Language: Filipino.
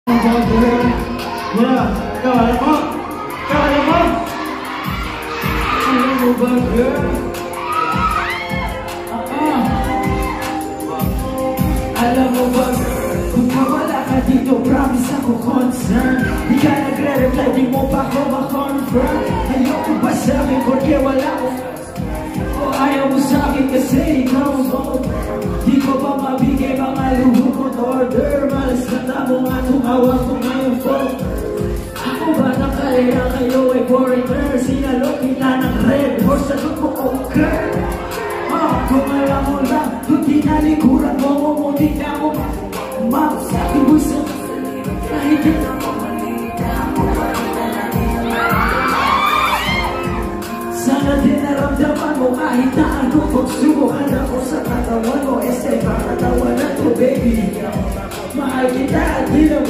Yeah, ikaw alam mo? Ikaw alam mo? Alam mo ba, girl? Alam mo ba, girl? Kung mawala ka dito, promise ako concern. Di ka nagre-reply, di mo pa ako ma-confirm. Ayoko ba sabihin, porque wala ko. O ayaw mo sa'kin kasi ikaw mo. Di ko ba mabigay mga luhod mo't order. Malas na tamo nga tumawag ko ngayon po. Ako ba nakalaya kayo ay foreigner? Sinalo kita ng red horse, sagot ko okay. Kung alam mo lang, kung tinalikuran mo di na mo ma'am, sabi mo sa kahit na mo malita mo sana din naramdaman mo kahit na ano pagsubukan ako sa katawan mo. Este, pakatawa na to baby. Mahal kita at di na